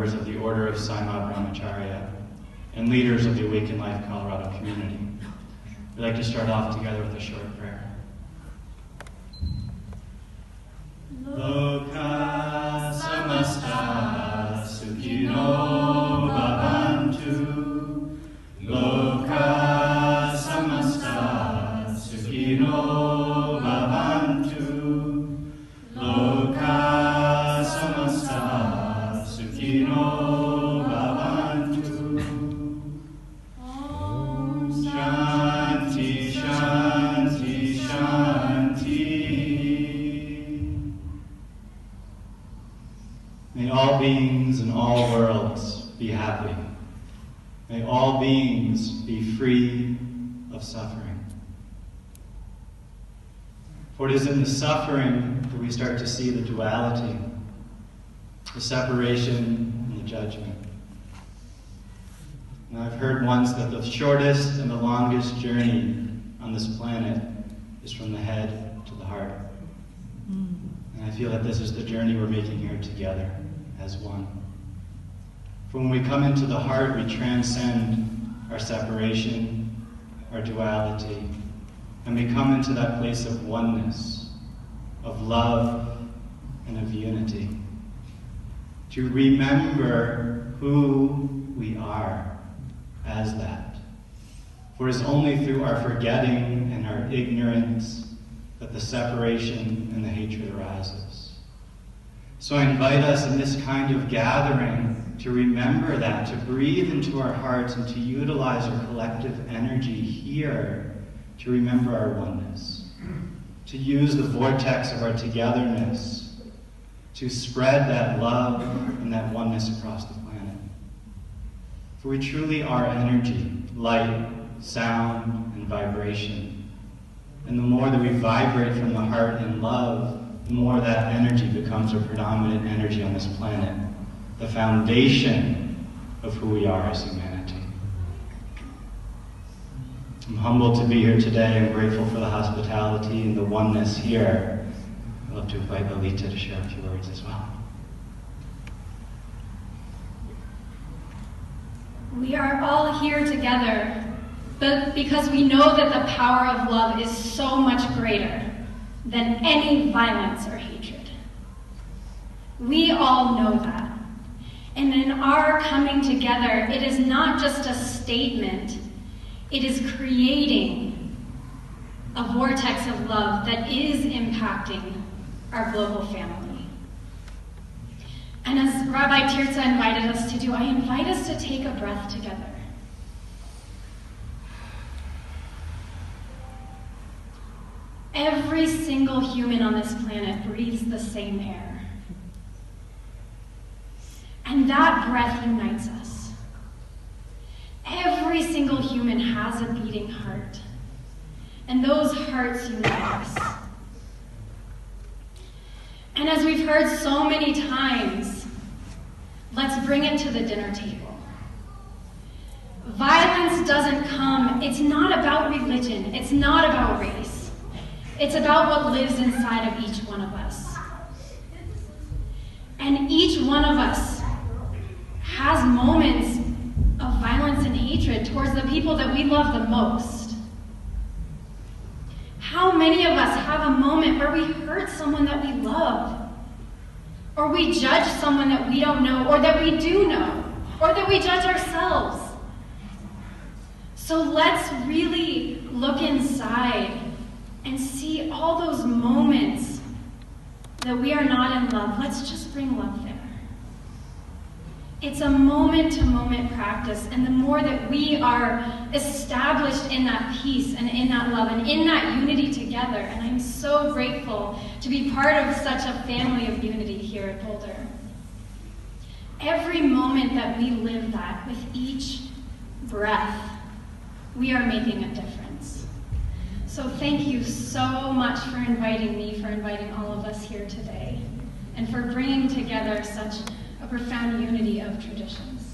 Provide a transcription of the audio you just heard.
members of the Order of Saima Brahmacharya and leaders of the Awakened Life Colorado community. We'd like to start off together with a short prayer. Loka samasta sukhino bhavantu. Loka samasta sukhino bhavantu. Loka samasta sukhino bhavantu. Om Shanti, Shanti, Shanti. May all beings in all worlds be happy. May all beings be free of suffering. For it is in the suffering that we start to see the duality, the separation and the judgment. And I've heard once that the shortest and the longest journey on this planet is from the head to the heart. And I feel that this is the journey we're making here together as one. For when we come into the heart, we transcend our separation, our duality, and we come into that place of oneness, of love, and of unity. To remember who we are as that. For it is only through our forgetting and our ignorance that the separation and the hatred arises. So I invite us in this kind of gathering to remember that, to breathe into our hearts and to utilize our collective energy here to remember our oneness, to use the vortex of our togetherness to spread that love and that oneness across the planet. For we truly are energy, light, sound, and vibration. And the more that we vibrate from the heart in love, the more that energy becomes a predominant energy on this planet, the foundation of who we are as humanity. I'm humbled to be here today. I'm grateful for the hospitality and the oneness here. I'd love to invite Lalita to share a few words as well. We are all here together, but because we know that the power of love is so much greater than any violence or hatred. We all know that. And in our coming together, it is not just a statement, it is creating a vortex of love that is impacting our global family. And as Rabbi Tirza invited us to do, I invite us to take a breath together. Every single human on this planet breathes the same air. And that breath unites us. Every single human has a beating heart. And those hearts unite us. And as we've heard so many times, let's bring it to the dinner table. Violence doesn't come, it's not about religion, it's not about race. It's about what lives inside of each one of us. And each one of us has moments of violence and hatred towards the people that we love the most. How many of us have a moment where we hurt someone that we love? Or we judge someone that we don't know, or that we do know, or that we judge ourselves? So let's really look inside and see all those moments that we are not in love. Let's just bring love there. It's a moment-to-moment practice, and the more that we are established in that peace and in that love and in that unity together, and I'm so grateful to be part of such a family of unity here at Boulder. Every moment that we live that, with each breath, we are making a difference. So thank you so much for inviting me, for inviting all of us here today, and for bringing together such a profound unity of traditions.